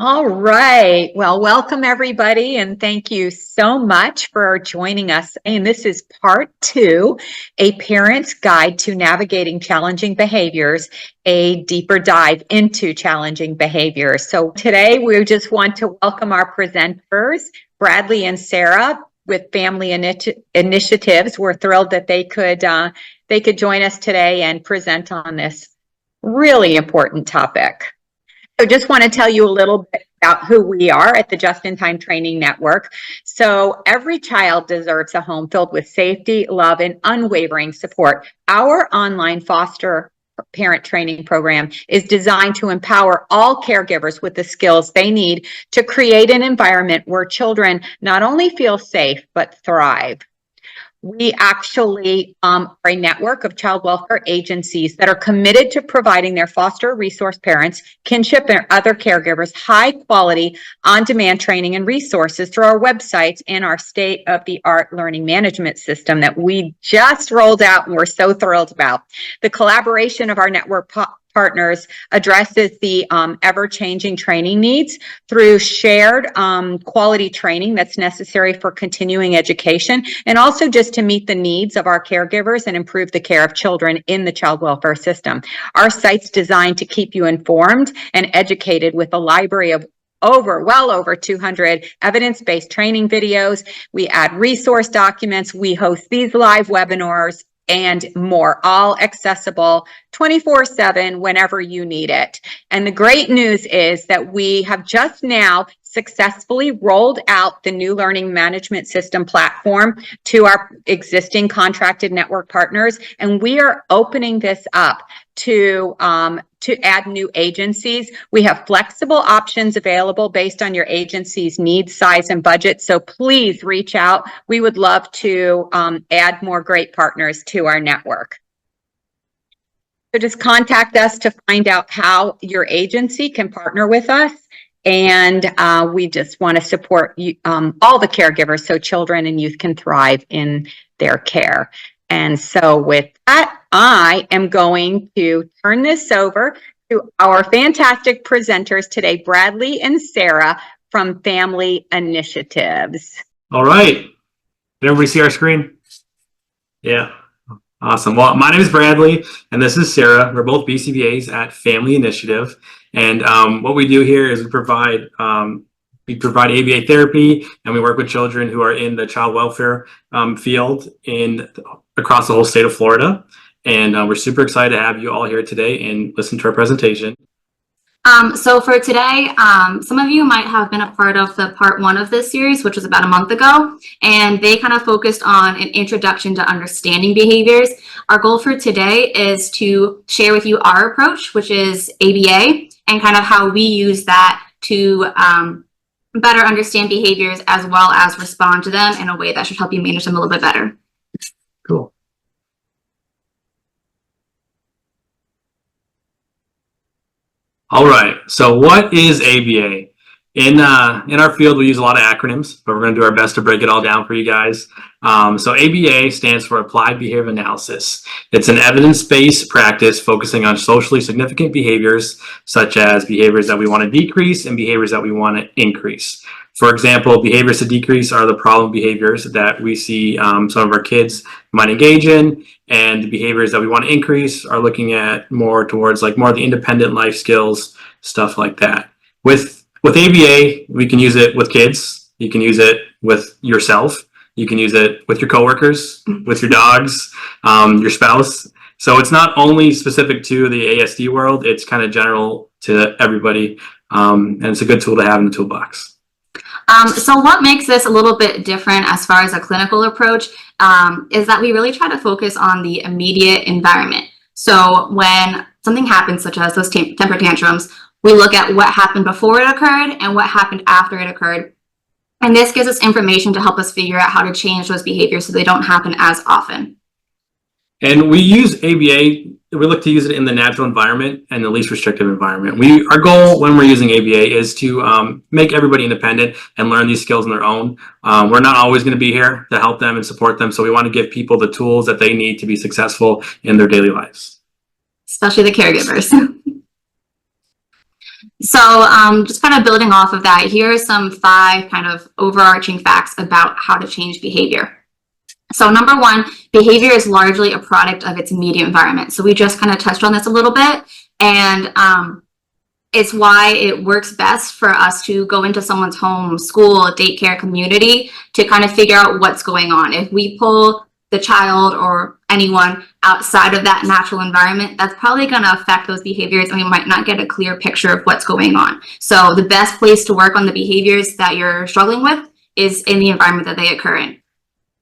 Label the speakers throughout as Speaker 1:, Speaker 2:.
Speaker 1: All right. Well, welcome everybody, and thank you so much for joining us. And this is part 2, A Parent's Guide to Navigating Challenging Behaviors, a deeper dive into challenging behaviors. So today we just want to welcome our presenters, Bradley and Sarah with Family Initiatives. We're thrilled that they could join us today and present on this really important topic. So just want to tell you a little bit about who we are at the Just in Time Training Network. So every child deserves a home filled with safety, love, and unwavering support. Our online foster parent training program is designed to empower all caregivers with the skills they need to create an environment where children not only feel safe, but thrive. We actually are a network of child welfare agencies that are committed to providing their foster resource parents, kinship, and other caregivers high quality, on-demand training and resources through our websites and our state-of-the-art learning management system that we just rolled out and we're so thrilled about. The collaboration of our network partners addresses the ever-changing training needs through shared quality training that's necessary for continuing education, and also just to meet the needs of our caregivers and improve the care of children in the child welfare system. Our site's designed to keep you informed and educated with a library of well over 200 evidence-based training videos. We add resource documents. We host these live webinars and more, all accessible 24/7 whenever you need it. And the great news is that we have just now successfully rolled out the new learning management system platform to our existing contracted network partners, and we are opening this up to add new agencies. We have flexible options available based on your agency's needs, size, and budget. So please reach out. We would love to add more great partners to our network. So just contact us to find out how your agency can partner with us. And we just want to support you, all the caregivers so children and youth can thrive in their care. And so with that, I am going to turn this over to our fantastic presenters today, Bradley and Sarah from Family Initiatives.
Speaker 2: All right. Can everybody see our screen? Yeah. Awesome. Well, my name is Bradley, and this is Sarah. We're both BCBAs at Family Initiative. And what we do here is we provide ABA therapy, and we work with children who are in the child welfare field across the whole state of Florida. And we're super excited to have you all here today and listen to our presentation.
Speaker 3: So for today, some of you might have been a part of the part 1 of this series, which was about a month ago, and they kind of focused on an introduction to understanding behaviors. Our goal for today is to share with you our approach, which is ABA, and kind of how we use that to better understand behaviors as well as respond to them in a way that should help you manage them a little bit better.
Speaker 2: Cool. All right, so what is ABA? In our field, we use a lot of acronyms, but we're going to do our best to break it all down for you guys. So ABA stands for Applied Behavior Analysis. It's an evidence-based practice focusing on socially significant behaviors, such as behaviors that we want to decrease and behaviors that we want to increase. For example, behaviors to decrease are the problem behaviors that we see some of our kids might engage in, and the behaviors that we want to increase are looking at more towards more of the independent life skills, stuff like that. With ABA, we can use it with kids. You can use it with yourself. You can use it with your coworkers, with your dogs, your spouse. So it's not only specific to the ASD world, it's kind of general to everybody. And it's a good tool to have in the toolbox.
Speaker 3: So what makes this a little bit different as far as a clinical approach is that we really try to focus on the immediate environment. So when something happens, such as those temper tantrums, we look at what happened before it occurred and what happened after it occurred. And this gives us information to help us figure out how to change those behaviors so they don't happen as often.
Speaker 2: And we use ABA, we look to use it in the natural environment and the least restrictive environment. Our goal when we're using ABA is to make everybody independent and learn these skills on their own. We're not always going to be here to help them and support them. So we want to give people the tools that they need to be successful in their daily lives.
Speaker 3: Especially the caregivers. So just kind of building off of that, here are some 5 kind of overarching facts about how to change behavior. So number 1, behavior is largely a product of its immediate environment. So we just kind of touched on this a little bit, and it's why it works best for us to go into someone's home, school, daycare, community to kind of figure out what's going on. If we pull the child or anyone outside of that natural environment, that's probably going to affect those behaviors, and we might not get a clear picture of what's going on. So the best place to work on the behaviors that you're struggling with is in the environment that they occur in.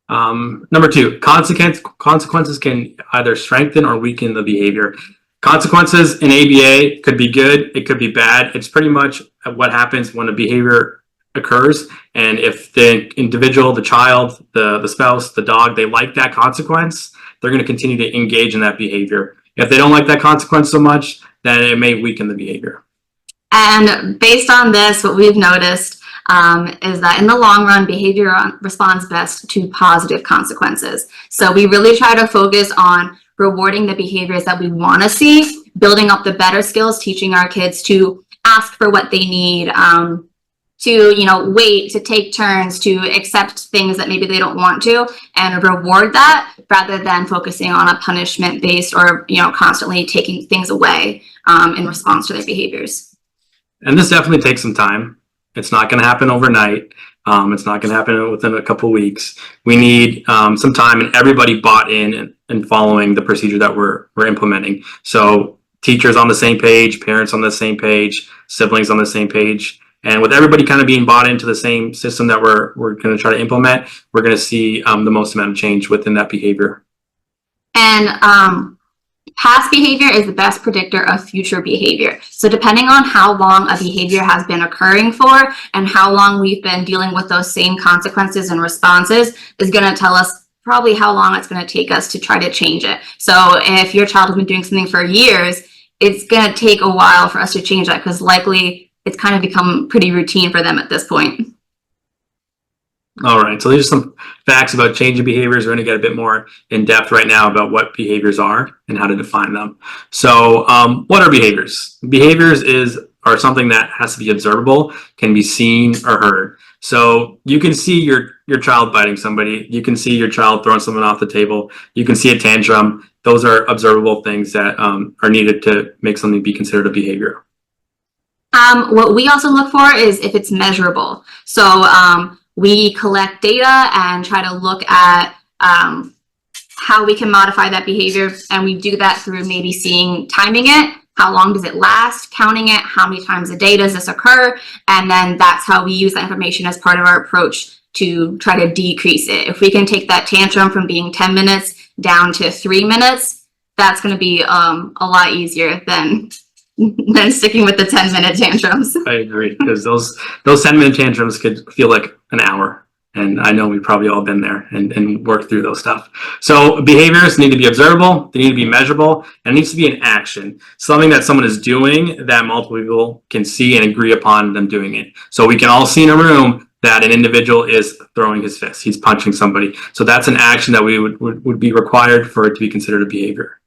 Speaker 2: Number 2, consequences can either strengthen or weaken the behavior. Consequences in ABA could be good, it could be bad. It's pretty much what happens when a behavior occurs. And if the individual, the child, the spouse, the dog, they like that consequence, they're going to continue to engage in that behavior. If they don't like that consequence so much, then it may weaken the behavior.
Speaker 3: And based on this, what we've noticed is that in the long run, behavior responds best to positive consequences. So we really try to focus on rewarding the behaviors that we want to see, building up the better skills, teaching our kids to ask for what they need, to wait, to take turns, to accept things that maybe they don't want to, and reward that rather than focusing on a punishment based or constantly taking things away in response to their behaviors.
Speaker 2: And this definitely takes some time. It's not going to happen overnight. It's not going to happen within a couple of weeks. We need some time, and everybody bought in and following the procedure that we're implementing. So teachers on the same page, parents on the same page, siblings on the same page. And with everybody kind of being bought into the same system that we're going to try to implement, we're going to see the most amount of change within that behavior.
Speaker 3: And past behavior is the best predictor of future behavior. So depending on how long a behavior has been occurring for and how long we've been dealing with those same consequences and responses is going to tell us probably how long it's going to take us to try to change it. So if your child has been doing something for years, it's going to take a while for us to change that because likely it's kind of become pretty routine for them at this point.
Speaker 2: All right, so these are some facts about changing behaviors. We're going to get a bit more in depth right now about what behaviors are and how to define them. So what are behaviors? Behaviors are something that has to be observable, can be seen or heard. So you can see your child biting somebody. You can see your child throwing someone off the table. You can see a tantrum. Those are observable things that are needed to make something be considered a behavior.
Speaker 3: What we also look for is if it's measurable. So we collect data and try to look at how we can modify that behavior. And we do that through maybe timing it. How long does it last? Counting it. How many times a day does this occur? And then that's how we use that information as part of our approach to try to decrease it. If we can take that tantrum from being 10 minutes down to 3 minutes, that's going to be a lot easier than sticking with the 10-minute tantrums.
Speaker 2: I agree, because those 10-minute tantrums could feel like an hour. And I know we've probably all been there and worked through those stuff. So behaviors need to be observable, they need to be measurable, and it needs to be an action. Something that someone is doing that multiple people can see and agree upon them doing it. So we can all see in a room that an individual is throwing his fist, he's punching somebody. So that's an action that we would be required for it to be considered a behavior.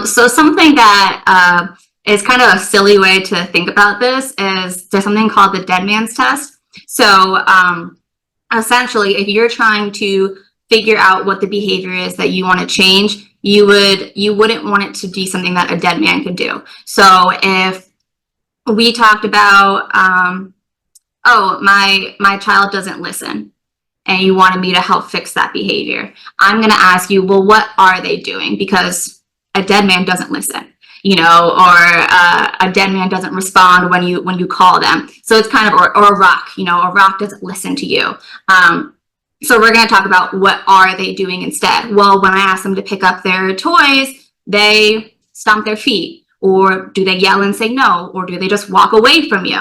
Speaker 3: So something that is kind of a silly way to think about this is there's something called the dead man's test. So essentially, if you're trying to figure out what the behavior is that you want to change, you wouldn't want it to be something that a dead man could do. So if we talked about, my child doesn't listen, and you wanted me to help fix that behavior, I'm going to ask you, well, what are they doing? Because a dead man doesn't listen. Or a dead man doesn't respond when you call them. So it's kind of, or a rock, a rock doesn't listen to you. So we're going to talk about what are they doing instead. Well, when I ask them to pick up their toys, they stomp their feet, or do they yell and say no, or do they just walk away from you?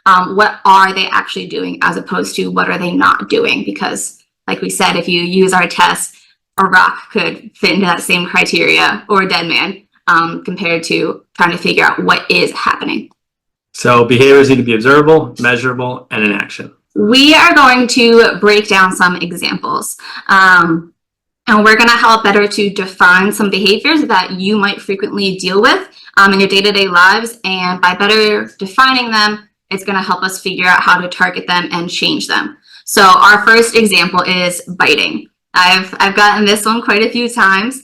Speaker 3: What are they actually doing as opposed to what are they not doing? Because like we said, if you use our test, a rock could fit into that same criteria, or a dead man. Compared to trying to figure out what is happening.
Speaker 2: So behaviors need to be observable, measurable, and in action.
Speaker 3: We are going to break down some examples. And we're going to help better to define some behaviors that you might frequently deal with in your day-to-day lives. And by better defining them, it's going to help us figure out how to target them and change them. So our first example is biting. I've gotten this one quite a few times.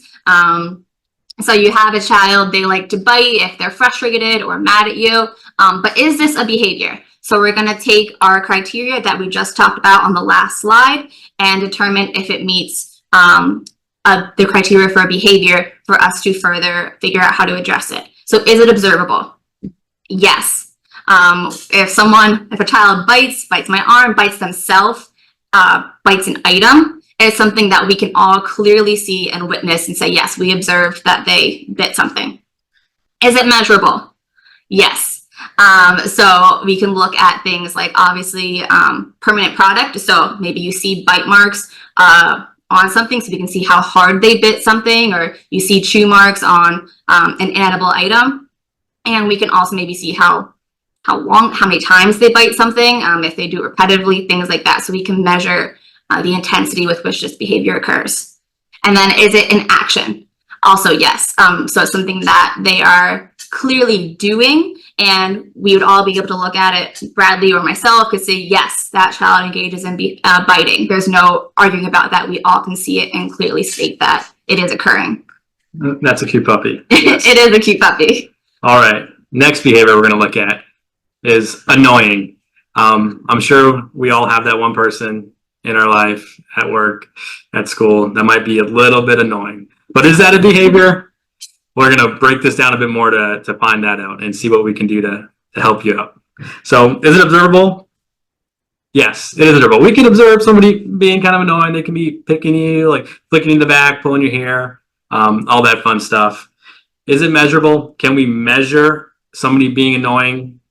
Speaker 3: So you have a child, they like to bite if they're frustrated or mad at you. But is this a behavior? So we're going to take our criteria that we just talked about on the last slide and determine if it meets the criteria for a behavior for us to further figure out how to address it. So is it observable? Yes. If a child bites my arm, bites themselves, bites an item, it's something that we can all clearly see and witness and say, yes, we observed that they bit something. Is it measurable? Yes. So we can look at things like obviously permanent product. So maybe you see bite marks on something, so we can see how hard they bit something, or you see chew marks on an inedible item. And we can also maybe see how many times they bite something, if they do it repetitively, things like that. So we can measure the intensity with which this behavior occurs. And then is it an action? Also, yes. So it's something that they are clearly doing, and we would all be able to look at it. Bradley or myself could say, yes, that child engages in biting. There's no arguing about that. We all can see it and clearly state that it is occurring.
Speaker 2: That's a cute puppy. Yes.
Speaker 3: It is a cute puppy.
Speaker 2: All right. Next behavior we're going to look at is annoying. I'm sure we all have that one person in our life, at work, at school, that might be a little bit annoying. But is that a behavior? We're going to break this down a bit more to find that out and see what we can do to help you out. So is it observable? Yes, it is observable. We can observe somebody being kind of annoying. They can be picking you, like flicking you in the back, pulling your hair, all that fun stuff. Is it measurable? Can we measure somebody being annoying?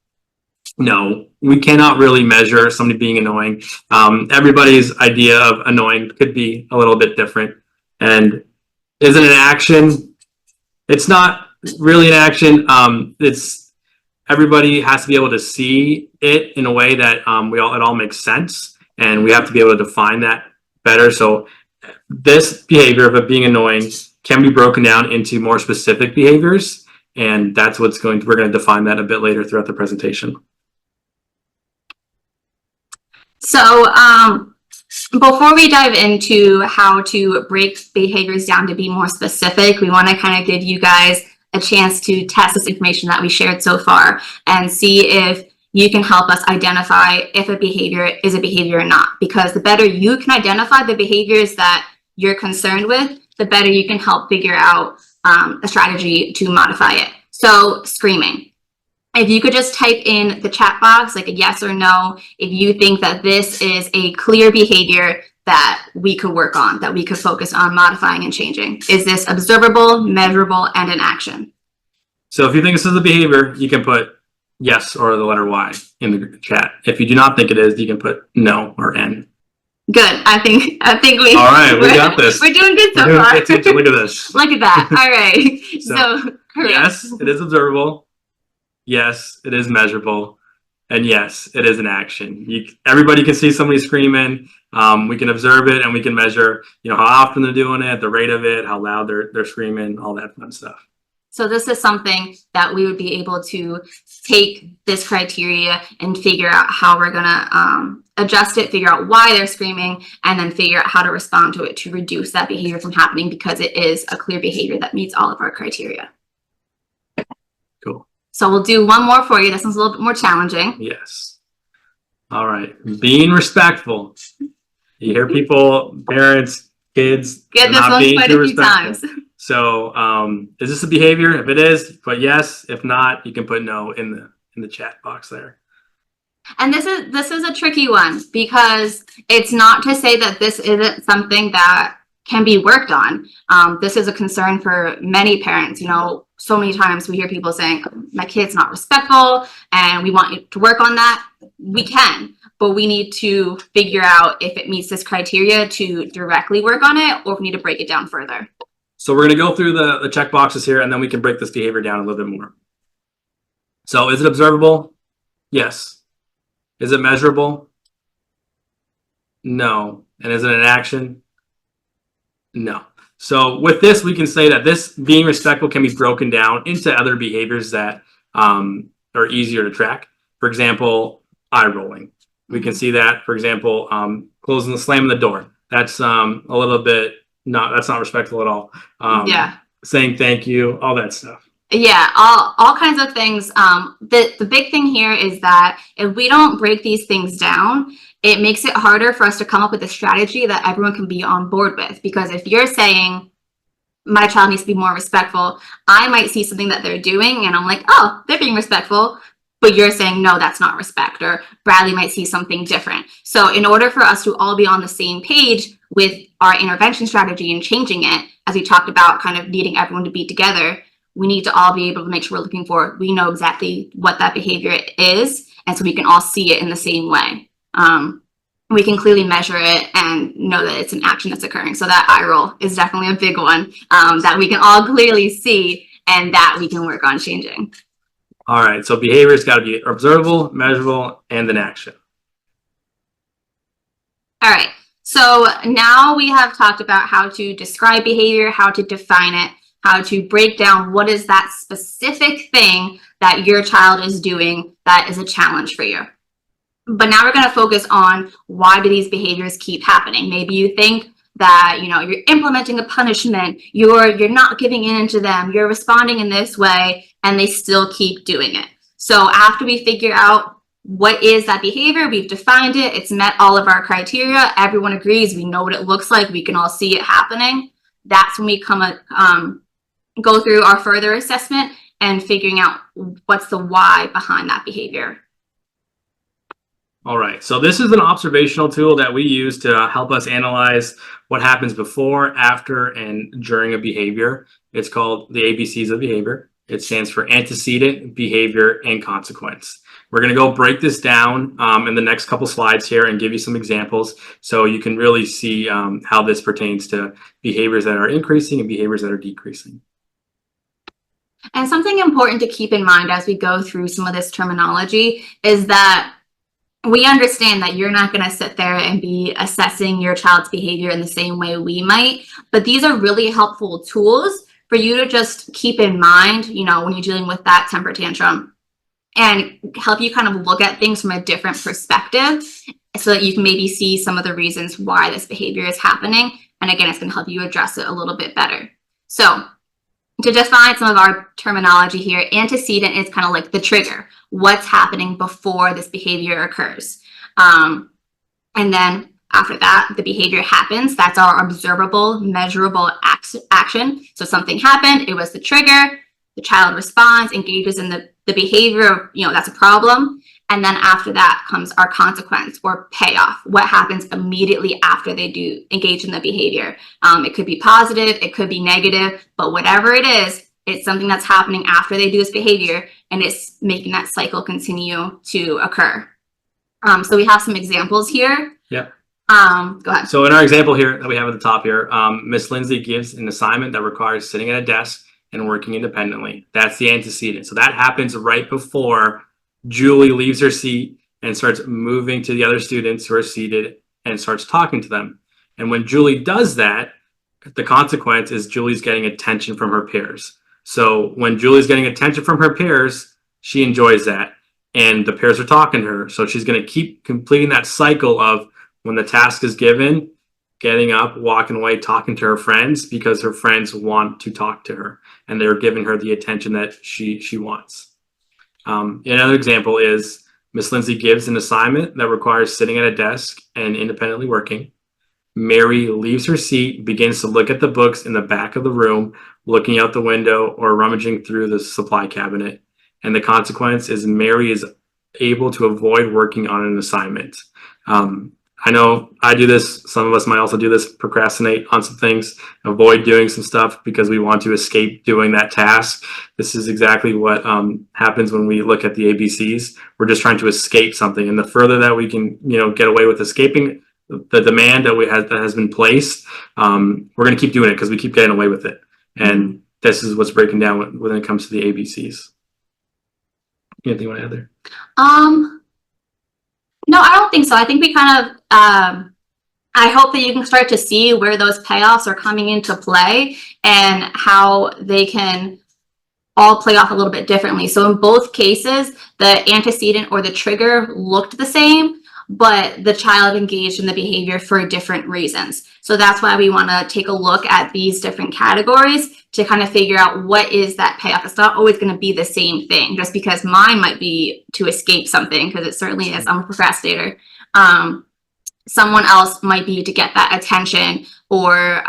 Speaker 2: No, we cannot really measure somebody being annoying. Everybody's idea of annoying could be a little bit different. And is it an action? It's not really an action. It's everybody has to be able to see it in a way that it all makes sense, and we have to be able to define that better. So this behavior of it being annoying can be broken down into more specific behaviors, and that's we're going to define that a bit later throughout the presentation.
Speaker 3: So before we dive into how to break behaviors down to be more specific, we want to kind of give you guys a chance to test this information that we shared so far and see if you can help us identify if a behavior is a behavior or not. Because the better you can identify the behaviors that you're concerned with, the better you can help figure out a strategy to modify it. So screaming. If you could just type in the chat box, like a yes or no, if you think that this is a clear behavior that we could work on, that we could focus on modifying and changing. Is this observable, measurable, and an action?
Speaker 2: So if you think this is a behavior, you can put yes or the letter Y in the chat. If you do not think it is, you can put no or N.
Speaker 3: Good. I think we.
Speaker 2: All right, we got this.
Speaker 3: We're doing good so far.
Speaker 2: Look at this.
Speaker 3: Look at that. All right. So
Speaker 2: yes, it is observable. Yes, it is measurable. And yes, it is an action. Everybody can see somebody screaming. We can observe it and we can measure, how often they're doing it, the rate of it, how loud they're screaming, all that fun stuff.
Speaker 3: So this is something that we would be able to take this criteria and figure out how we're going to adjust it, figure out why they're screaming, and then figure out how to respond to it to reduce that behavior from happening, because it is a clear behavior that meets all of our criteria.
Speaker 2: Cool.
Speaker 3: So we'll do one more for you. This one's a little bit more challenging.
Speaker 2: Yes. All right. Being respectful. You hear people, parents, kids,
Speaker 3: Get this one quite a few times.
Speaker 2: So is this a behavior? If it is, put yes. If not, you can put no in the chat box there.
Speaker 3: And this is a tricky one, because it's not to say that this isn't something that can be worked on. This is a concern for many parents. So many times we hear people saying, my kid's not respectful and we want you to work on that. We can, but we need to figure out if it meets this criteria to directly work on it, or if we need to break it down further.
Speaker 2: So we're going to go through the check boxes here, and then we can break this behavior down a little bit more. So is it observable? Yes. Is it measurable? No. And is it an action? No. So with this, we can say that this being respectful can be broken down into other behaviors that are easier to track. For example, eye rolling. We can see that, for example, closing the slamming the door. That's a little bit that's not respectful at all.
Speaker 3: Yeah.
Speaker 2: Saying thank you, all that stuff.
Speaker 3: Yeah, all kinds of things. The big thing here is that if we don't break these things down, it makes it harder for us to come up with a strategy that everyone can be on board with. Because if you're saying my child needs to be more respectful, I might see something that they're doing and I'm like, oh, they're being respectful. But you're saying, no, that's not respect, or Bradley might see something different. So in order for us to all be on the same page with our intervention strategy and changing it, as we talked about, kind of needing everyone to be together, we need to all be able to make sure we're looking for, we know exactly what that behavior is, and so we can all see it in the same way. We can clearly measure it and know that it's an action that's occurring. So that eye roll is definitely a big one that we can all clearly see and that we can work on changing.
Speaker 2: All right, so behavior's got to be observable, measurable, and an action.
Speaker 3: All right, so now we have talked about how to describe behavior, how to define it, how to break down what is that specific thing that your child is doing that is a challenge for you. But now we're going to focus on why do these behaviors keep happening. Maybe you think that, you know, you're implementing a punishment, you're not giving in to them, you're responding in this way, and they still keep doing it. So after we figure out what is that behavior, we've defined it, it's met all of our criteria, everyone agrees, we know what it looks like, we can all see it happening. That's when we go through our further assessment and figuring out what's the why behind that behavior.
Speaker 2: All right, so this is an observational tool that we use to help us analyze what happens before, after, and during a behavior. It's called the ABCs of behavior. It stands for antecedent, behavior, and consequence. We're going to go break this down in the next couple slides here and give you some examples so you can really see how this pertains to behaviors that are increasing and behaviors that are decreasing.
Speaker 3: And something important to keep in mind as we go through some of this terminology is that we understand that you're not going to sit there and be assessing your child's behavior in the same way we might, but these are really helpful tools for you to just keep in mind, you know, when you're dealing with that temper tantrum, and help you kind of look at things from a different perspective so that you can maybe see some of the reasons why this behavior is happening. And again, it's going to help you address it a little bit better. So to define some of our terminology here, antecedent is kind of like the trigger, what's happening before this behavior occurs. And then after that, the behavior happens. That's our observable, measurable action. So something happened, it was the trigger, the child responds, engages in the behavior of, you know, that's a problem. And then after that comes our consequence or payoff. What happens immediately after they do engage in the behavior? It could be positive, it could be negative, but whatever it is, it's something that's happening after they do this behavior, and it's making that cycle continue to occur. So we have some examples here.
Speaker 2: Yeah.
Speaker 3: Go ahead.
Speaker 2: So in our example here that we have at the top here, Miss Lindsay gives an assignment that requires sitting at a desk and working independently. That's the antecedent. So that happens right before Julie leaves her seat and starts moving to the other students who are seated and starts talking to them. And when Julie does that, the consequence is Julie's getting attention from her peers. So when Julie's getting attention from her peers, she enjoys that. And the peers are talking to her. So she's going to keep completing that cycle of when the task is given, getting up, walking away, talking to her friends because her friends want to talk to her and they're giving her the attention that she wants. Another example is Miss Lindsay gives an assignment that requires sitting at a desk and independently working. Mary leaves her seat, begins to look at the books in the back of the room, looking out the window or rummaging through the supply cabinet. And the consequence is Mary is able to avoid working on an assignment. I know I do this. Some of us might also do this, procrastinate on some things, avoid doing some stuff because we want to escape doing that task. This is exactly what happens when we look at the ABCs. We're just trying to escape something. And the further that we can, get away with escaping the demand that has been placed, we're going to keep doing it because we keep getting away with it. And this is what's breaking down when it comes to the ABCs. Anything you want to add there?
Speaker 3: No, I don't think so. I think we kind of, I I hope that you can start to see where those payoffs are coming into play and how they can all play off a little bit differently. So in both cases, the antecedent or the trigger looked the same, but the child engaged in the behavior for different reasons. So that's why we want to take a look at these different categories to kind of figure out what is that payoff. It's not always going to be the same thing, just because mine might be to escape something, because it certainly is. I'm a procrastinator. Someone else might be to get that attention or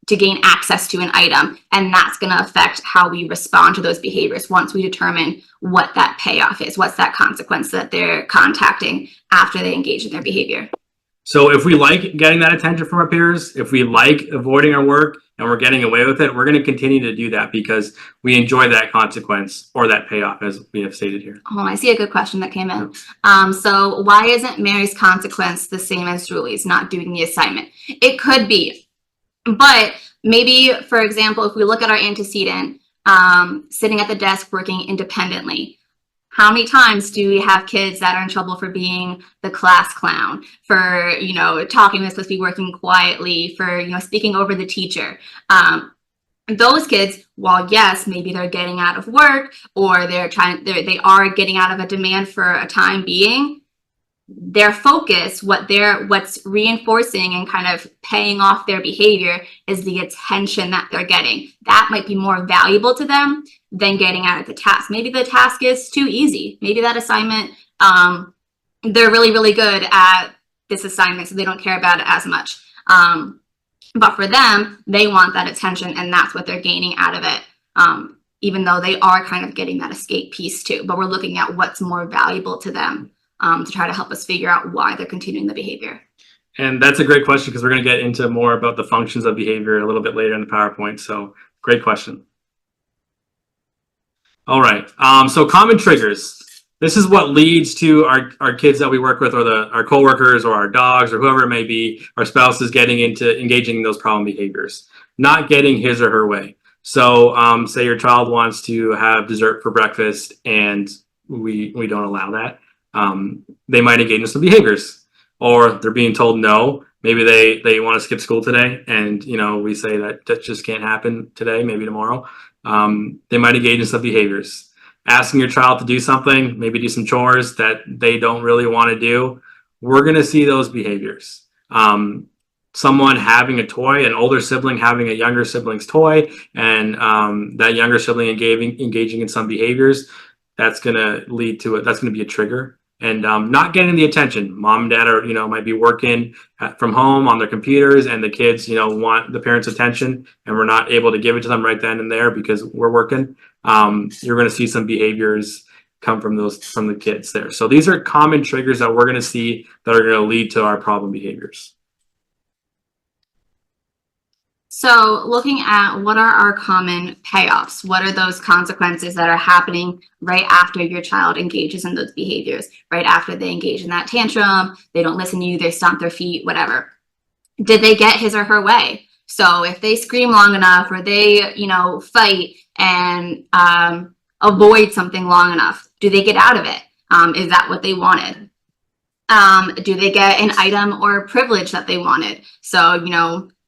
Speaker 3: to gain access to an item. And that's going to affect how we respond to those behaviors once we determine what that payoff is, what's that consequence that they're contacting after they engage in their behavior.
Speaker 2: So if we like getting that attention from our peers, if we like avoiding our work and we're getting away with it, we're going to continue to do that because we enjoy that consequence or that payoff, as we have stated here.
Speaker 3: Oh, I see a good question that came in. So why isn't Mary's consequence the same as Julie's, not doing the assignment? It could be, but maybe, for example, if we look at our antecedent, sitting at the desk working independently, how many times do we have kids that are in trouble for being the class clown, for, talking they're supposed to be working quietly, for, speaking over the teacher? Those kids, while yes, maybe they're getting out of work or they are getting out of a demand for a time being, their focus, what's reinforcing and kind of paying off their behavior is the attention that they're getting. That might be more valuable to them than getting out of the task. Maybe the task is too easy. Maybe that assignment, they're really, really good at this assignment, so they don't care about it as much. But for them, they want that attention, and that's what they're gaining out of it, even though they are kind of getting that escape piece too. But we're looking at what's more valuable to them to try to help us figure out why they're continuing the behavior.
Speaker 2: And that's a great question because we're going to get into more about the functions of behavior a little bit later in the PowerPoint. So great question. All right. So common triggers. This is what leads to our kids that we work with, or our coworkers, or our dogs, or whoever it may be, our spouses getting into engaging in those problem behaviors, not getting his or her way. So say your child wants to have dessert for breakfast and we don't allow that. They might engage in some behaviors, or they're being told no. Maybe they want to skip school today, and we say that just can't happen today, maybe tomorrow. They might engage in some behaviors. Asking your child to do something, maybe do some chores that they don't really want to do, we're going to see those behaviors. Someone having a toy, an older sibling having a younger sibling's toy, and that younger sibling engaging in some behaviors, that's going to lead to it. That's going to be a trigger. And not getting the attention. Mom and dad are, might be working from home on their computers, and the kids, want the parents' attention, and we're not able to give it to them right then and there because we're working. You're going to see some behaviors come from the kids there. So these are common triggers that we're going to see that are going to lead to our problem behaviors.
Speaker 3: So looking at what are our common payoffs, what are those consequences that are happening right after your child engages in those behaviors, right after they engage in that tantrum, they don't listen to you, they stomp their feet, whatever. Did they get his or her way? So if they scream long enough, or they, fight and avoid something long enough, do they get out of it? Is that what they wanted? Do they get an item or privilege that they wanted? So,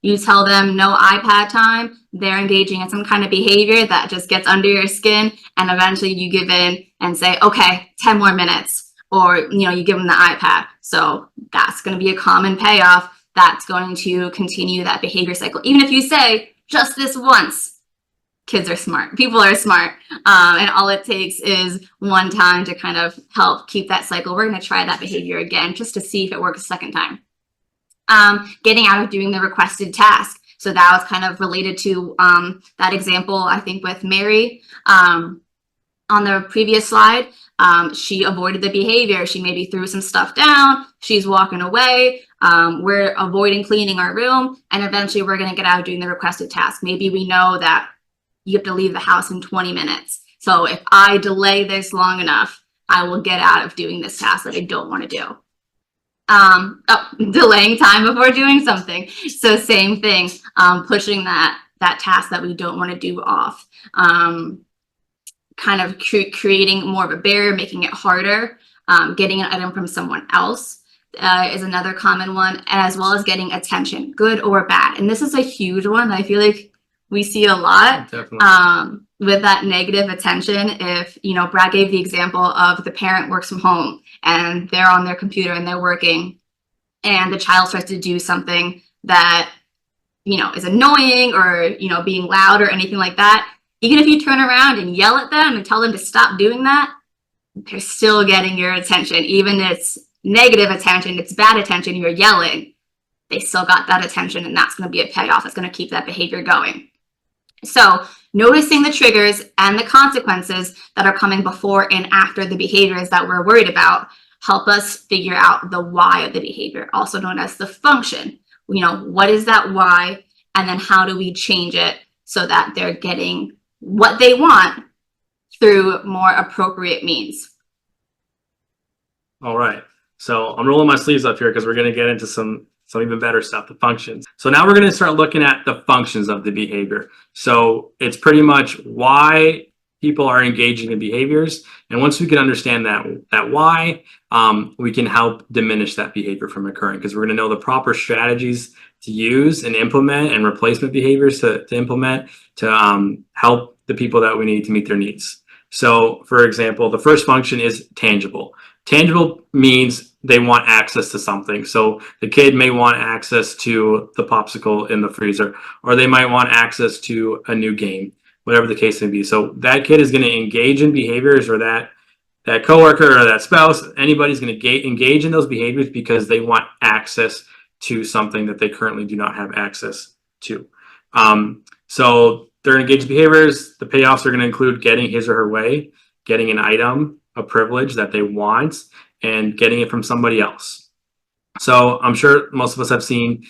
Speaker 3: you tell them no iPad time, they're engaging in some kind of behavior that just gets under your skin, and eventually you give in and say, okay, 10 more minutes, or, you give them the iPad. So that's going to be a common payoff. That's going to continue that behavior cycle. Even if you say just this once, kids are smart. People are smart. And all it takes is one time to kind of help keep that cycle. We're going to try that behavior again just to see if it works a second time. Getting out of doing the requested task. So that was kind of related to that example, I think, with Mary. On the previous slide, she avoided the behavior. She maybe threw some stuff down. She's walking away. We're avoiding cleaning our room. And eventually we're going to get out of doing the requested task. Maybe we know that you have to leave the house in 20 minutes. So if I delay this long enough, I will get out of doing this task that I don't want to do. Delaying time before doing something. So same thing, pushing that task that we don't want to do off, kind of creating more of a barrier, making it harder, getting an item from someone else. is another common one, as well as getting attention, good or bad. And this is a huge one that I feel like we see a lot.
Speaker 2: Definitely.
Speaker 3: With that negative attention. If, you know, Brad gave the example of the parent works from home and they're on their computer and they're working, and the child starts to do something that, you know, is annoying or, you know, being loud or anything like that. Even if you turn around and yell at them and tell them to stop doing that, they're still getting your attention. Even if it's negative attention, it's bad attention, you're yelling, they still got that attention, and that's going to be a payoff. It's going to keep that behavior going. So noticing the triggers and the consequences that are coming before and after the behaviors that we're worried about help us figure out the why of the behavior, also known as the function. You know, what is that why? And then how do we change it so that they're getting what they want through more appropriate means?
Speaker 2: All right. So I'm rolling my sleeves up here because we're going to get into some even better stuff, the functions. So now we're going to start looking at the functions of the behavior. So it's pretty much why people are engaging in behaviors. And once we can understand that why, we can help diminish that behavior from occurring, because we're going to know the proper strategies to use and implement, and replacement behaviors to implement to help the people that we need to meet their needs. So for example, the first function is tangible. Tangible means they want access to something. So the kid may want access to the popsicle in the freezer, or they might want access to a new game, whatever the case may be. So that kid is going to engage in behaviors, or that coworker or that spouse, anybody's going to engage in those behaviors because they want access to something that they currently do not have access to. So they're engaged behaviors. The payoffs are going to include getting his or her way, getting an item, a privilege that they want, and getting it from somebody else. So I'm sure most of us have seen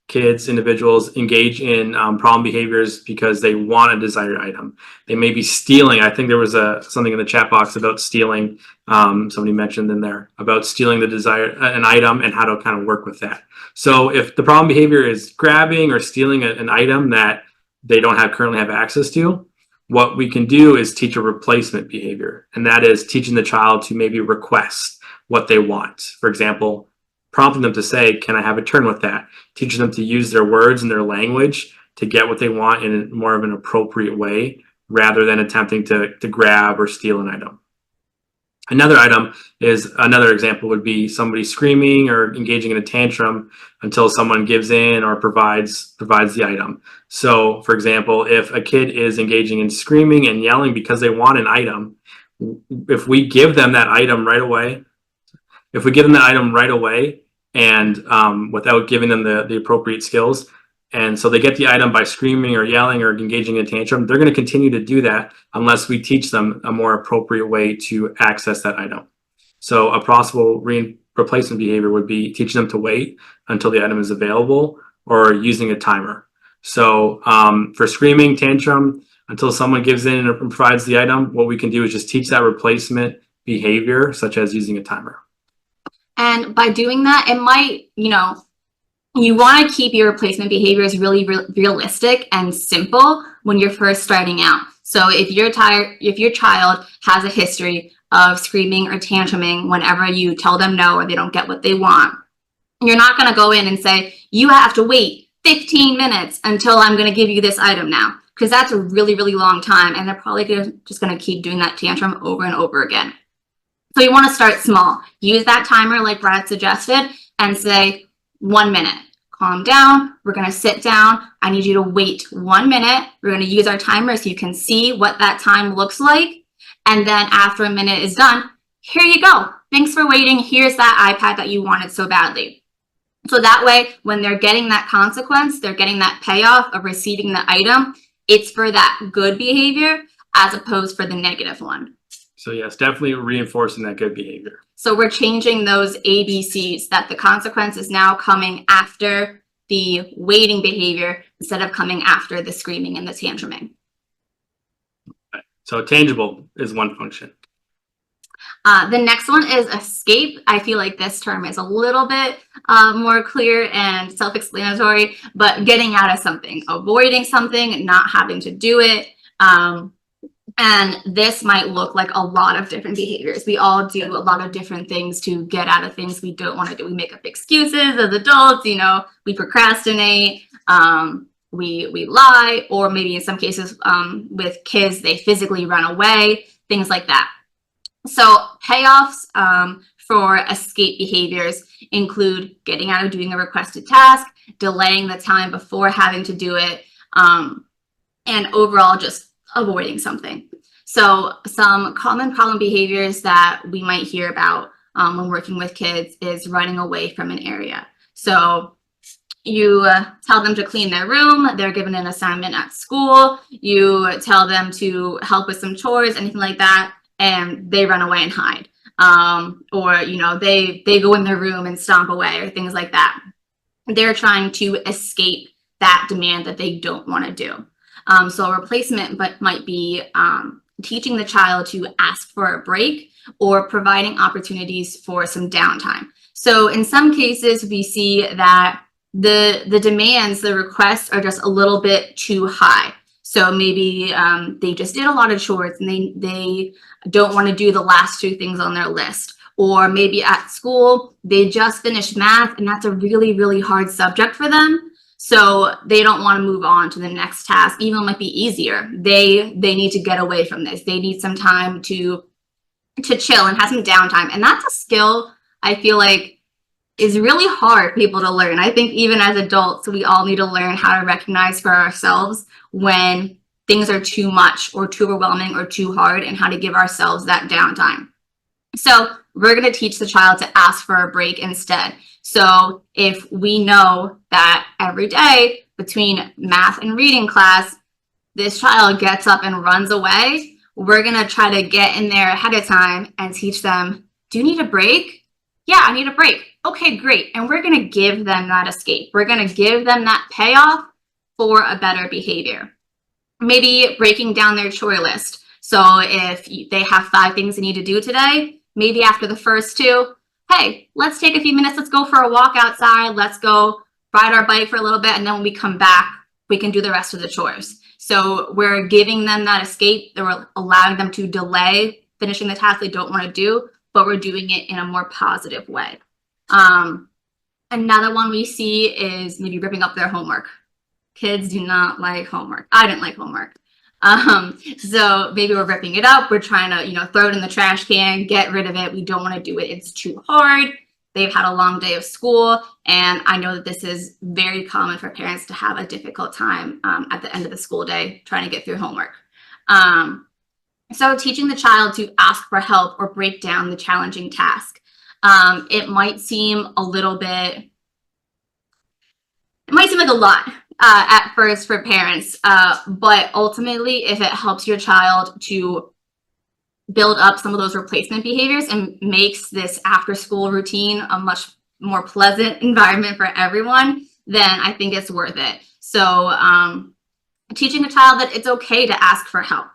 Speaker 2: kids, individuals engage in problem behaviors because they want a desired item. They may be stealing. I think there was something in the chat box about stealing. Somebody mentioned in there about stealing an item and how to kind of work with that. So if the problem behavior is grabbing or stealing an item that they don't currently have access to, what we can do is teach a replacement behavior, and that is teaching the child to maybe request what they want. For example, prompting them to say, "Can I have a turn with that?" Teaching them to use their words and their language to get what they want in more of an appropriate way, rather than attempting to grab or steal an item. Another example would be somebody screaming or engaging in a tantrum until someone gives in or provides the item. So for example, if a kid is engaging in screaming and yelling because they want an item, if we give them that item right away, and without giving them the appropriate skills, and so they get the item by screaming or yelling or engaging in a tantrum, they're going to continue to do that unless we teach them a more appropriate way to access that item. So a possible replacement behavior would be teaching them to wait until the item is available, or using a timer. So for screaming, tantrum, until someone gives in and provides the item, what we can do is just teach that replacement behavior, such as using a timer.
Speaker 3: And by doing that, it might, you want to keep your replacement behaviors really realistic and simple when you're first starting out. So if your child has a history of screaming or tantruming whenever you tell them no, or they don't get what they want, you're not going to go in and say, "You have to wait 15 minutes until I'm going to give you this item now," because that's a really, really long time. And they're probably just going to keep doing that tantrum over and over again. So you want to start small. Use that timer like Brad suggested and say, 1 minute. Calm down. We're going to sit down. I need you to wait 1 minute. We're going to use our timer so you can see what that time looks like. And then after a minute is done, here you go. Thanks for waiting. Here's that iPad that you wanted so badly. So that way, when they're getting that consequence, they're getting that payoff of receiving the item, it's for that good behavior as opposed for the negative one.
Speaker 2: So yes, definitely reinforcing that good behavior.
Speaker 3: So we're changing those ABCs, that the consequence is now coming after the waiting behavior instead of coming after the screaming and the tantruming.
Speaker 2: So tangible is one function.
Speaker 3: The next one is escape. I feel like this term is a little bit more clear and self-explanatory, but getting out of something, avoiding something, not having to do it, And this might look like a lot of different behaviors. We all do a lot of different things to get out of things we don't want to do. We make up excuses as adults, we procrastinate, we lie, or maybe in some cases with kids, they physically run away, things like that. So payoffs for escape behaviors include getting out of doing a requested task, delaying the time before having to do it, and overall just avoiding something. So some common problem behaviors that we might hear about when working with kids is running away from an area. So you tell them to clean their room, they're given an assignment at school, you tell them to help with some chores, anything like that, and they run away and hide. Or, they go in their room and stomp away or things like that. They're trying to escape that demand that they don't want to do. So a replacement might be teaching the child to ask for a break or providing opportunities for some downtime. So in some cases, we see that the demands, the requests are just a little bit too high. So maybe they just did a lot of chores and they don't want to do the last 2 things on their list. Or maybe at school, they just finished math and that's a really, really hard subject for them. So they don't want to move on to the next task, even though it might be easier. They need to get away from this. They need some time to chill and have some downtime. And that's a skill I feel like is really hard for people to learn. I think even as adults, we all need to learn how to recognize for ourselves when things are too much or too overwhelming or too hard and how to give ourselves that downtime. So we're going to teach the child to ask for a break instead. So if we know that every day between math and reading class, this child gets up and runs away, we're going to try to get in there ahead of time and teach them, do you need a break? Yeah, I need a break. Okay, great. And we're going to give them that escape. We're going to give them that payoff for a better behavior. Maybe breaking down their chore list. So if they have 5 things they need to do today, maybe after the first 2, hey, let's take a few minutes, let's go for a walk outside, let's go ride our bike for a little bit, and then when we come back, we can do the rest of the chores. So we're giving them that escape, we're allowing them to delay finishing the task they don't want to do, but we're doing it in a more positive way. Another one we see is maybe ripping up their homework. Kids do not like homework. I didn't like homework. So maybe we're ripping it up. We're trying to, throw it in the trash can, get rid of it. We don't want to do it. It's too hard. They've had a long day of school. And I know that this is very common for parents to have a difficult time at the end of the school day trying to get through homework. So teaching the child to ask for help or break down the challenging task. It might seem a little bit, it might seem like a lot at first for parents, but ultimately, if it helps your child to build up some of those replacement behaviors and makes this after school routine a much more pleasant environment for everyone, then I think it's worth it. So teaching a child that it's okay to ask for help.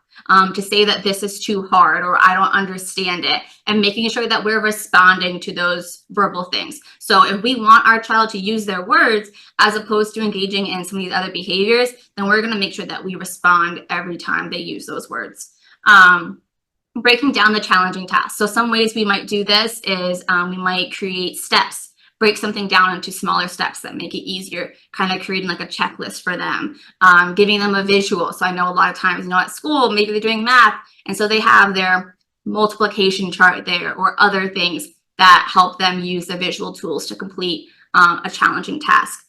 Speaker 3: To say that this is too hard or I don't understand it, and making sure that we're responding to those verbal things. So if we want our child to use their words as opposed to engaging in some of these other behaviors, then we're going to make sure that we respond every time they use those words. Breaking down the challenging tasks. So some ways we might do this is we might create steps. Break something down into smaller steps that make it easier, kind of creating like a checklist for them, giving them a visual. So I know a lot of times, at school, maybe they're doing math, and so they have their multiplication chart there or other things that help them use the visual tools to complete a challenging task.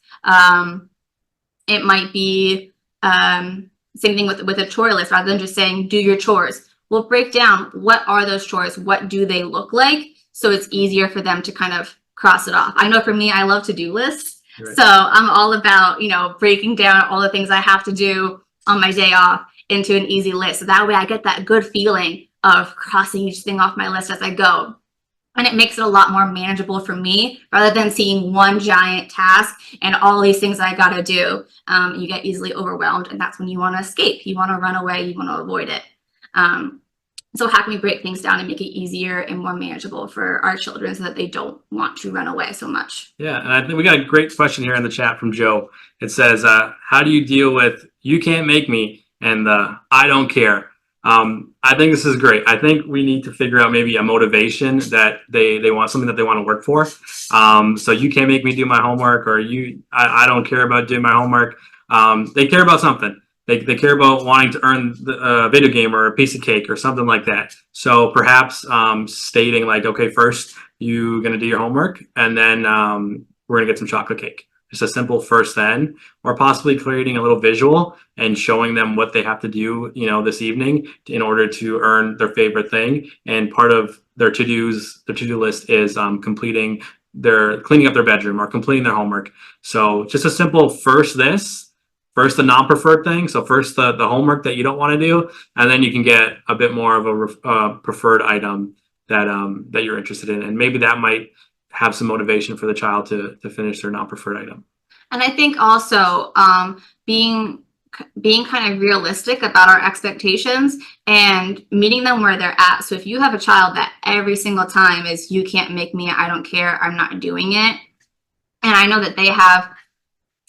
Speaker 3: It might be same thing with a chore list, rather than just saying, do your chores. We'll break down what are those chores, what do they look like, so it's easier for them to kind of cross it off. I know for me, I love to-do lists. Right. So I'm all about, breaking down all the things I have to do on my day off into an easy list. So that way I get that good feeling of crossing each thing off my list as I go. And it makes it a lot more manageable for me rather than seeing one giant task and all these things I got to do. You get easily overwhelmed, and that's when you want to escape. You want to run away. You want to avoid it. So how can we break things down and make it easier and more manageable for our children so that they don't want to run away so much?
Speaker 2: Yeah, and I think we got a great question here in the chat from Joe. It says, how do you deal with "you can't make me" and the "I don't care"? I think this is great. I think we need to figure out maybe a motivation that they want, something that they want to work for. So you can't make me do my homework, or I don't care about doing my homework. They care about something. They care about wanting to earn a video game or a piece of cake or something like that. So perhaps stating like, okay, first you're going to do your homework, and then we're going to get some chocolate cake. Just a simple first then, or possibly creating a little visual and showing them what they have to do, this evening in order to earn their favorite thing. And part of their to-do list is cleaning up their bedroom or completing their homework. So just a simple first the non-preferred thing. So first the homework that you don't want to do, and then you can get a bit more of a preferred item that you're interested in. And maybe that might have some motivation for the child to finish their non-preferred item.
Speaker 3: And I think also being kind of realistic about our expectations and meeting them where they're at. So if you have a child that every single time is, you can't make me, I don't care, I'm not doing it, and I know that they have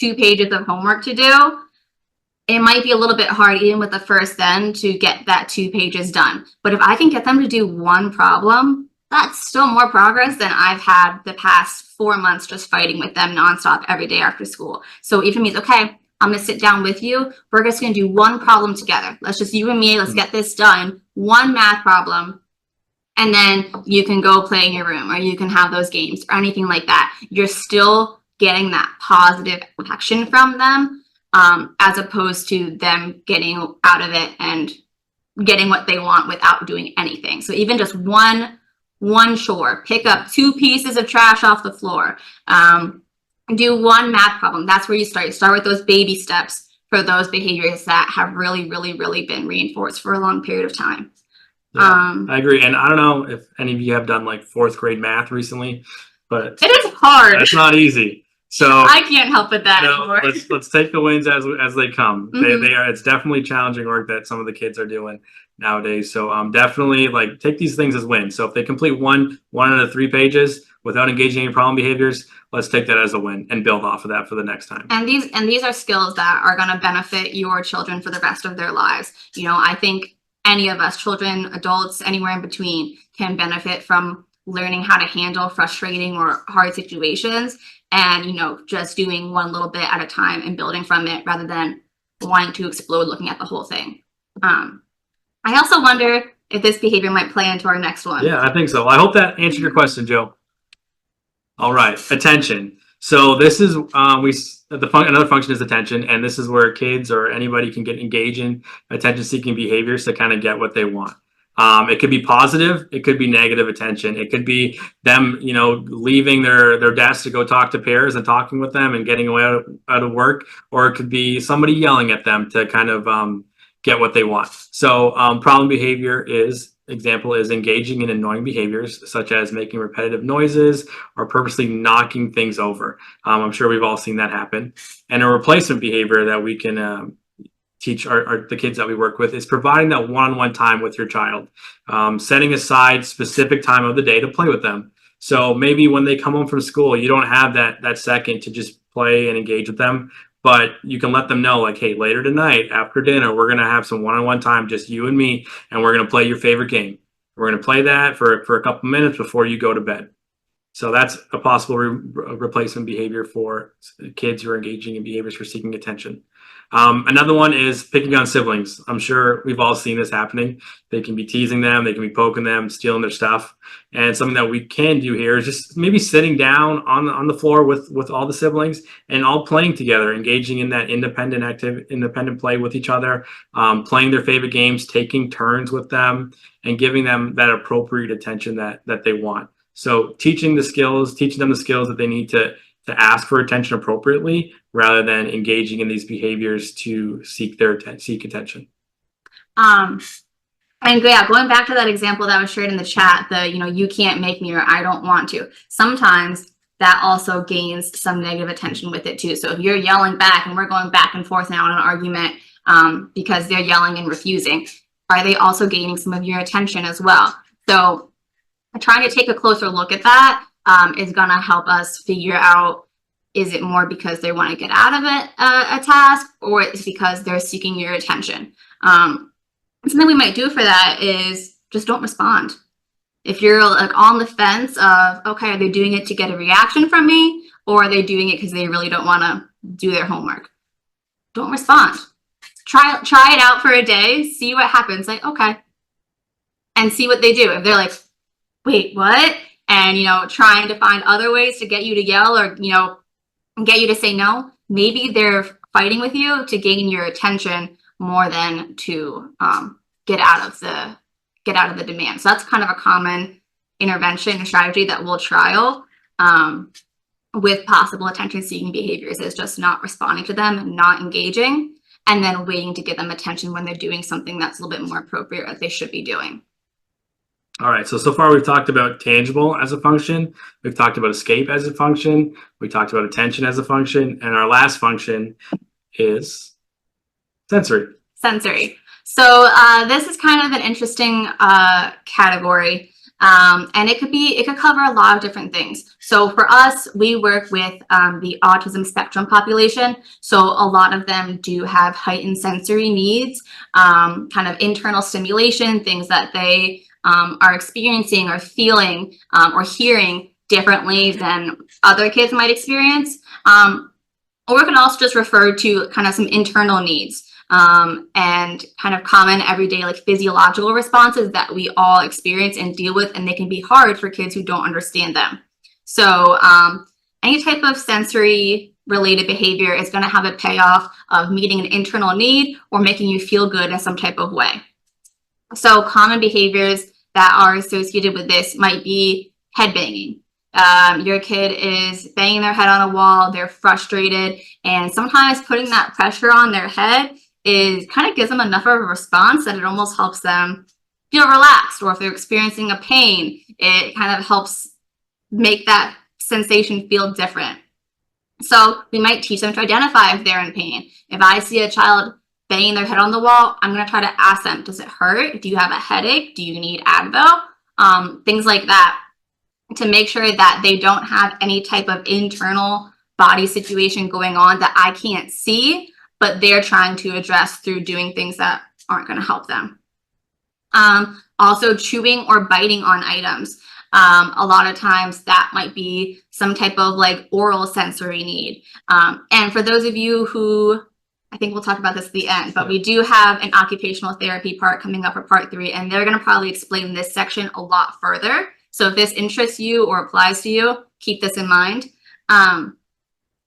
Speaker 3: 2 pages of homework to do, it might be a little bit hard even with the first then to get that 2 pages done. But if I can get them to do 1 problem, that's still more progress than I've had the past 4 months just fighting with them nonstop every day after school. So even means, okay, I'm gonna sit down with you. We're just gonna do 1 problem together. Let's just, you and me, let's get this done. 1 math problem. And then you can go play in your room, or you can have those games or anything like that. You're still getting that positive action from them, as opposed to them getting out of it and getting what they want without doing anything. So even just one chore, pick up 2 pieces of trash off the floor, do 1 math problem. That's where you start. You start with those baby steps for those behaviors that have really, really, really been reinforced for a long period of time.
Speaker 2: Yeah, I agree. And I don't know if any of you have done like 4th grade math recently, but
Speaker 3: it is hard.
Speaker 2: It's not easy. So
Speaker 3: I can't help with that anymore.
Speaker 2: Let's take the wins as they come.
Speaker 3: Mm-hmm.
Speaker 2: They are. It's definitely challenging work that some of the kids are doing nowadays. So definitely like take these things as wins. So if they complete one out of 3 pages without engaging in problem behaviors, let's take that as a win and build off of that for the next time.
Speaker 3: And these are skills that are going to benefit your children for the rest of their lives. I think any of us, children, adults, anywhere in between, can benefit from learning how to handle frustrating or hard situations, and just doing one little bit at a time and building from it rather than wanting to explode looking at the whole thing. I also wonder if this behavior might play into our next one.
Speaker 2: Yeah, I think so. I hope that answered your question, Joe. All right, attention. So this is another function is attention, and this is where kids or anybody can get engaged in attention-seeking behaviors to kind of get what they want. It could be positive, it could be negative attention. It could be them, leaving their desk to go talk to peers and talking with them and getting away out of work, or it could be somebody yelling at them to kind of get what they want. So problem behavior example is engaging in annoying behaviors such as making repetitive noises or purposely knocking things over. I'm sure we've all seen that happen. And a replacement behavior that we can teach the kids that we work with is providing that one-on-one time with your child, setting aside specific time of the day to play with them. So maybe when they come home from school, you don't have that second to just play and engage with them, but you can let them know like, hey, later tonight after dinner, we're going to have some one-on-one time, just you and me, and we're going to play your favorite game. We're going to play that for a couple minutes before you go to bed. So that's a possible replacement behavior for kids who are engaging in behaviors for seeking attention. Another one is picking on siblings. I'm sure we've all seen this happening. They can be teasing them, they can be poking them, stealing their stuff. And something that we can do here is just maybe sitting down on the floor with all the siblings and all playing together, engaging in that independent play with each other, playing their favorite games, taking turns with them, and giving them that appropriate attention that they want. So teaching them the skills that they need to ask for attention appropriately, rather than engaging in these behaviors to seek attention.
Speaker 3: And yeah, going back to that example that was shared in the chat, you can't make me, or I don't want to. Sometimes that also gains some negative attention with it too. So if you're yelling back and we're going back and forth now in an argument because they're yelling and refusing, are they also gaining some of your attention as well? So trying to take a closer look at that is going to help us figure out, is it more because they want to get out of it, a task, or it's because they're seeking your attention? Something we might do for that is just don't respond. If you're like on the fence of, okay, are they doing it to get a reaction from me, or are they doing it because they really don't want to do their homework? Don't respond. Try it out for a day, see what happens. Like, okay, and see what they do. If they're like, wait, what? And, trying to find other ways to get you to yell or, get you to say no, maybe they're fighting with you to gain your attention more than to get out of the demand. So that's kind of a common intervention and strategy that we'll trial with possible attention-seeking behaviors, is just not responding to them, not engaging, and then waiting to give them attention when they're doing something that's a little bit more appropriate that they should be doing.
Speaker 2: All right, so far we've talked about tangible as a function, we've talked about escape as a function, we talked about attention as a function, and our last function is sensory.
Speaker 3: Sensory. So this is kind of an interesting category, and it could cover a lot of different things. So for us, we work with the autism spectrum population. So a lot of them do have heightened sensory needs, kind of internal stimulation, things that they are experiencing or feeling or hearing differently than other kids might experience. Or we can also just refer to kind of some internal needs and kind of common everyday like physiological responses that we all experience and deal with, and they can be hard for kids who don't understand them. So any type of sensory related behavior is going to have a payoff of meeting an internal need or making you feel good in some type of way. So common behaviors that are associated with this might be head banging. Your kid is banging their head on a wall, they're frustrated, and sometimes putting that pressure on their head kind of gives them enough of a response that it almost helps them feel relaxed. Or if they're experiencing a pain, it kind of helps make that sensation feel different. So we might teach them to identify if they're in pain. If I see a child banging their head on the wall, I'm going to try to ask them, does it hurt? Do you have a headache? Do you need Advil? Things like that, to make sure that they don't have any type of internal body situation going on that I can't see, but they're trying to address through doing things that aren't going to help them. Also chewing or biting on items. A lot of times that might be some type of like oral sensory need. And for those of you who, I think we'll talk about this at the end, but we do have an occupational therapy part coming up for part 3, and they're going to probably explain this section a lot further. So if this interests you or applies to you, keep this in mind.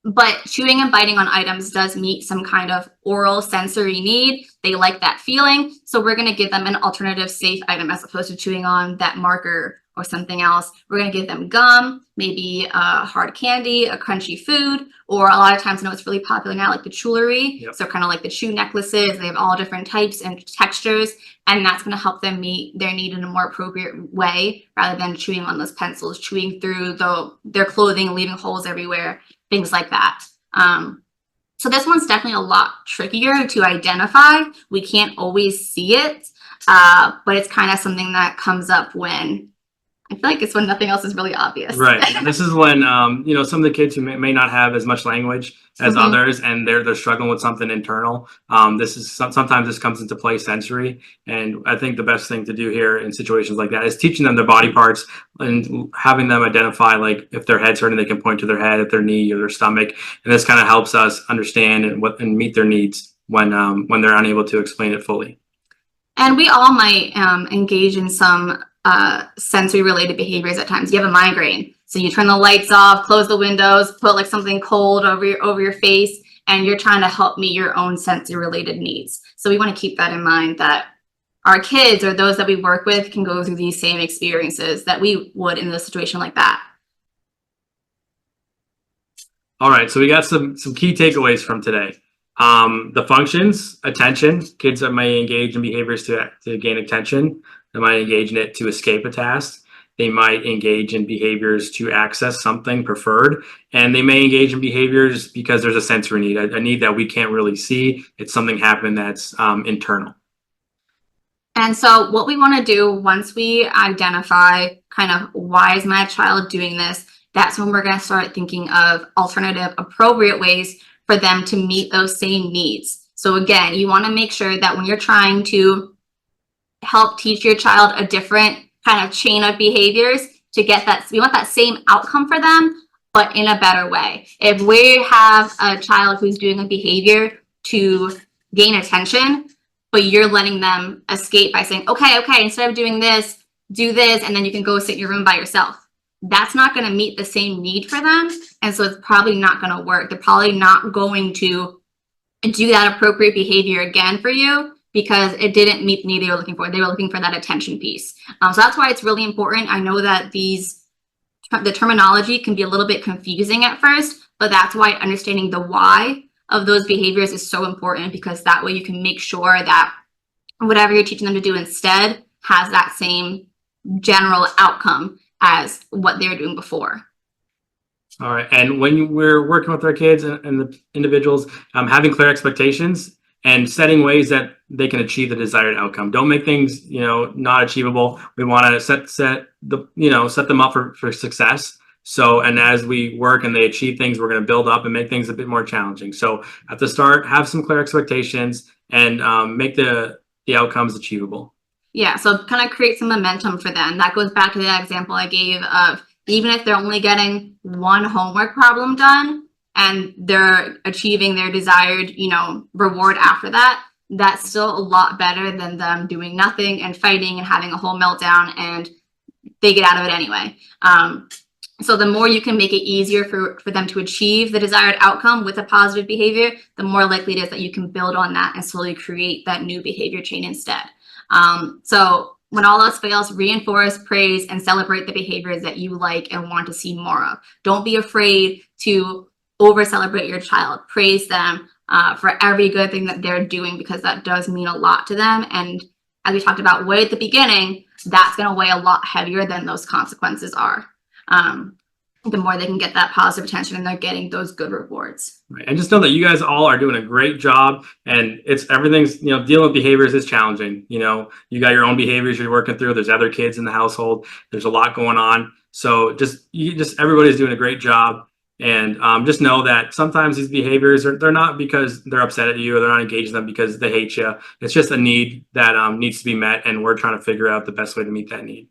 Speaker 3: But chewing and biting on items does meet some kind of oral sensory need. They like that feeling. So we're going to give them an alternative safe item as opposed to chewing on that marker or something else. We're going to give them gum, maybe a hard candy, a crunchy food, or a lot of times, I know it's really popular now, like the jewelry.
Speaker 2: Yep.
Speaker 3: So kind of like the chew necklaces, they have all different types and textures, and that's going to help them meet their need in a more appropriate way rather than chewing on those pencils, chewing through their clothing, leaving holes everywhere, things like that. So this one's definitely a lot trickier to identify. We can't always see it, but it's kind of something that comes up when I feel like it's when nothing else is really obvious.
Speaker 2: Right. And this is when, some of the kids who may not have as much language as others, and they're struggling with something internal. Sometimes this comes into play sensory. And I think the best thing to do here in situations like that is teaching them their body parts and having them identify, like if their head's hurting, they can point to their head, at their knee or their stomach. And this kind of helps us understand and meet their needs when they're unable to explain it fully.
Speaker 3: And we all might engage in some sensory related behaviors at times. You have a migraine, so you turn the lights off, close the windows, put like something cold over your face, and you're trying to help meet your own sensory related needs. So we want to keep that in mind, that our kids or those that we work with can go through these same experiences that we would in a situation like that.
Speaker 2: All right, so we got some key takeaways from today. The functions: attention. Kids that may engage in behaviors to gain attention. They might engage in it to escape a task. They might engage in behaviors to access something preferred. And they may engage in behaviors because there's a sensory need, a need that we can't really see. It's something happening that's internal.
Speaker 3: And so what we want to do once we identify kind of why is my child doing this, that's when we're going to start thinking of alternative appropriate ways for them to meet those same needs. So again, you want to make sure that when you're trying to help teach your child a different kind of chain of behaviors to get that. We want that same outcome for them, but in a better way. If we have a child who's doing a behavior to gain attention, but you're letting them escape by saying, okay, instead of doing this, do this, and then you can go sit in your room by yourself. That's not going to meet the same need for them. And so it's probably not going to work. They're probably not going to do that appropriate behavior again for you because it didn't meet the need they were looking for. They were looking for that attention piece. So that's why it's really important. I know that the terminology can be a little bit confusing at first, but that's why understanding the why of those behaviors is so important, because that way you can make sure that whatever you're teaching them to do instead has that same general outcome as what they were doing before.
Speaker 2: All right. And when we're working with our kids and the individuals, having clear expectations and setting ways that they can achieve the desired outcome. Don't make things, not achievable. We want to set them up for success. So, and as we work and they achieve things, we're going to build up and make things a bit more challenging. So at the start, have some clear expectations and make the outcomes achievable.
Speaker 3: Yeah, so kind of create some momentum for them. That goes back to the example I gave of even if they're only getting one homework problem done and they're achieving their desired, reward after that, that's still a lot better than them doing nothing and fighting and having a whole meltdown and they get out of it anyway. So the more you can make it easier for them to achieve the desired outcome with a positive behavior, the more likely it is that you can build on that and slowly create that new behavior chain instead. So when all else fails, reinforce, praise, and celebrate the behaviors that you like and want to see more of. Don't be afraid to over-celebrate your child. Praise them for every good thing that they're doing, because that does mean a lot to them. And as we talked about way at the beginning, that's going to weigh a lot heavier than those consequences are. The more they can get that positive attention and they're getting those good rewards.
Speaker 2: Right. And just know that you guys all are doing a great job, and everything's, dealing with behaviors is challenging. You got your own behaviors you're working through. There's other kids in the household. There's a lot going on. So everybody's doing a great job. And just know that sometimes these behaviors they're not because they're upset at you or they're not engaging them because they hate you. It's just a need that needs to be met. And we're trying to figure out the best way to meet that need.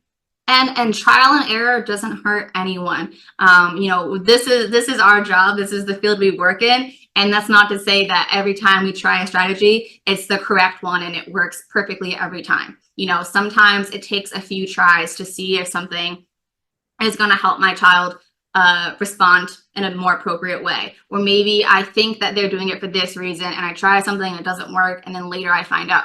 Speaker 3: And trial and error doesn't hurt anyone. This is our job. This is the field we work in. And that's not to say that every time we try a strategy, it's the correct one and it works perfectly every time. Sometimes it takes a few tries to see if something is going to help my child respond in a more appropriate way. Or maybe I think that they're doing it for this reason and I try something and it doesn't work. And then later I find out,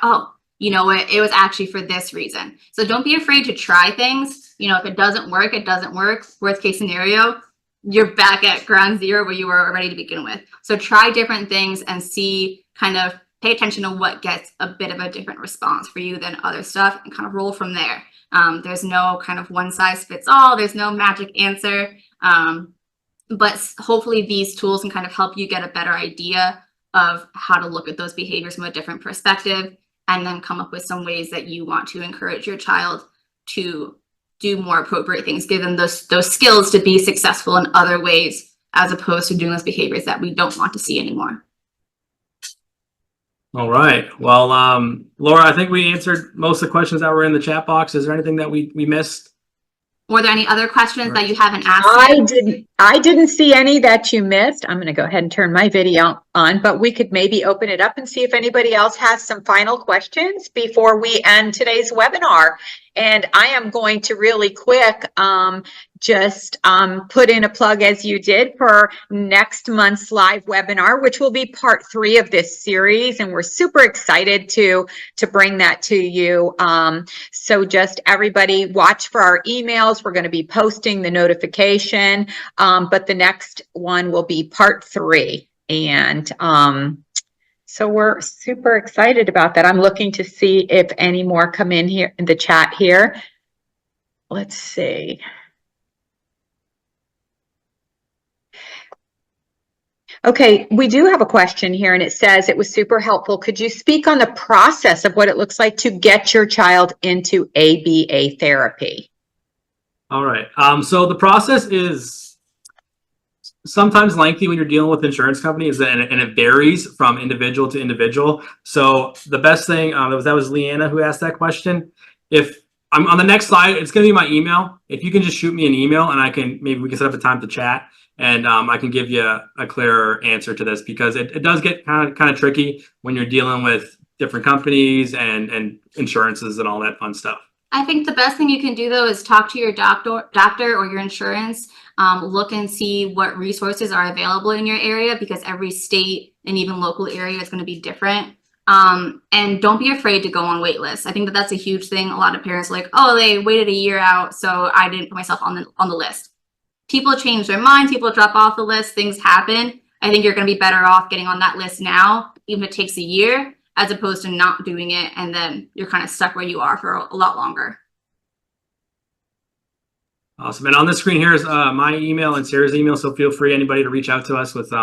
Speaker 3: it was actually for this reason. So don't be afraid to try things. If it doesn't work, it doesn't work. Worst case scenario, you're back at ground zero where you were already to begin with. So try different things and pay attention to what gets a bit of a different response for you than other stuff and kind of roll from there. There's no kind of one size fits all. There's no magic answer. But hopefully these tools can kind of help you get a better idea of how to look at those behaviors from a different perspective, and then come up with some ways that you want to encourage your child to do more appropriate things, give them those skills to be successful in other ways, as opposed to doing those behaviors that we don't want to see anymore.
Speaker 2: All right. Well, Laura, I think we answered most of the questions that were in the chat box. Is there anything that we missed?
Speaker 3: Were there any other questions that you haven't asked?
Speaker 1: I didn't see any that you missed. I'm going to go ahead and turn my video on, but we could maybe open it up and see if anybody else has some final questions before we end today's webinar. And I am going to really quick just put in a plug, as you did, for next month's live webinar, which will be part 3 of this series. And we're super excited to bring that to you. So just everybody watch for our emails. We're going to be posting the notification, but the next one will be part 3. And so we're super excited about that. I'm looking to see if any more come in here in the chat here. Let's see. Okay, we do have a question here, and it says, it was super helpful. Could you speak on the process of what it looks like to get your child into ABA therapy?
Speaker 2: All right. So the process is sometimes lengthy when you're dealing with insurance companies, and it varies from individual to individual. So the best thing, that was Leanna who asked that question. If I'm on the next slide, it's going to be my email. If you can just shoot me an email, and maybe we can set up a time to chat, and I can give you a clearer answer to this, because it does get kind of tricky when you're dealing with different companies and insurances and all that fun stuff.
Speaker 3: I think the best thing you can do though is talk to your doctor or your insurance. Look and see what resources are available in your area, because every state and even local area is going to be different. And don't be afraid to go on wait lists. I think that that's a huge thing. A lot of parents are like, oh, they waited a year out, so I didn't put myself on the list. People change their minds. People drop off the list. Things happen. I think you're going to be better off getting on that list now, even if it takes a year, as opposed to not doing it, and then you're kind of stuck where you are for a lot longer.
Speaker 2: Awesome. And on the screen here is my email and Sarah's email, so feel free, anybody, to reach out to us with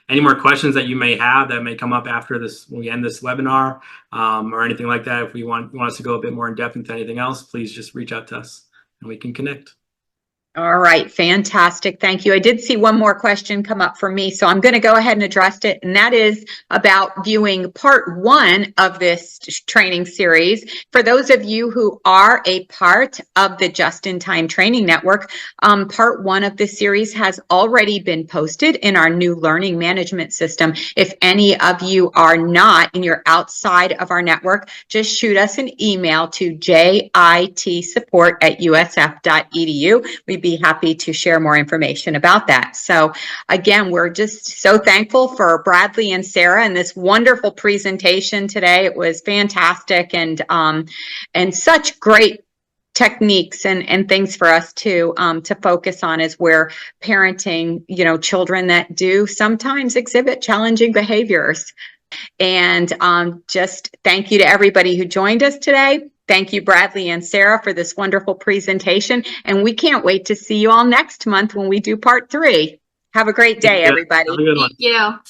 Speaker 2: any more questions that you may have that may come up after this, when we end this webinar, or anything like that. If you want us to go a bit more in depth into anything else, please just reach out to us and we can connect.
Speaker 1: All right, fantastic. Thank you. I did see one more question come up for me, so I'm going to go ahead and address it, and that is about viewing part 1 of this training series. For those of you who are a part of the Just in Time Training Network, part 1 of this series has already been posted in our new learning management system. If any of you are not and you're outside of our network, just shoot us an email to jitsupport@usf.edu. We'd be happy to share more information about that. So again, we're just so thankful for Bradley and Sarah and this wonderful presentation today. It was fantastic, and such great techniques and things for us to focus on as we're parenting, children that do sometimes exhibit challenging behaviors. And just thank you to everybody who joined us today. Thank you, Bradley and Sarah, for this wonderful presentation. And we can't wait to see you all next month when we do part 3. Have a great day, everybody.
Speaker 2: Have a good one.
Speaker 3: Thank you.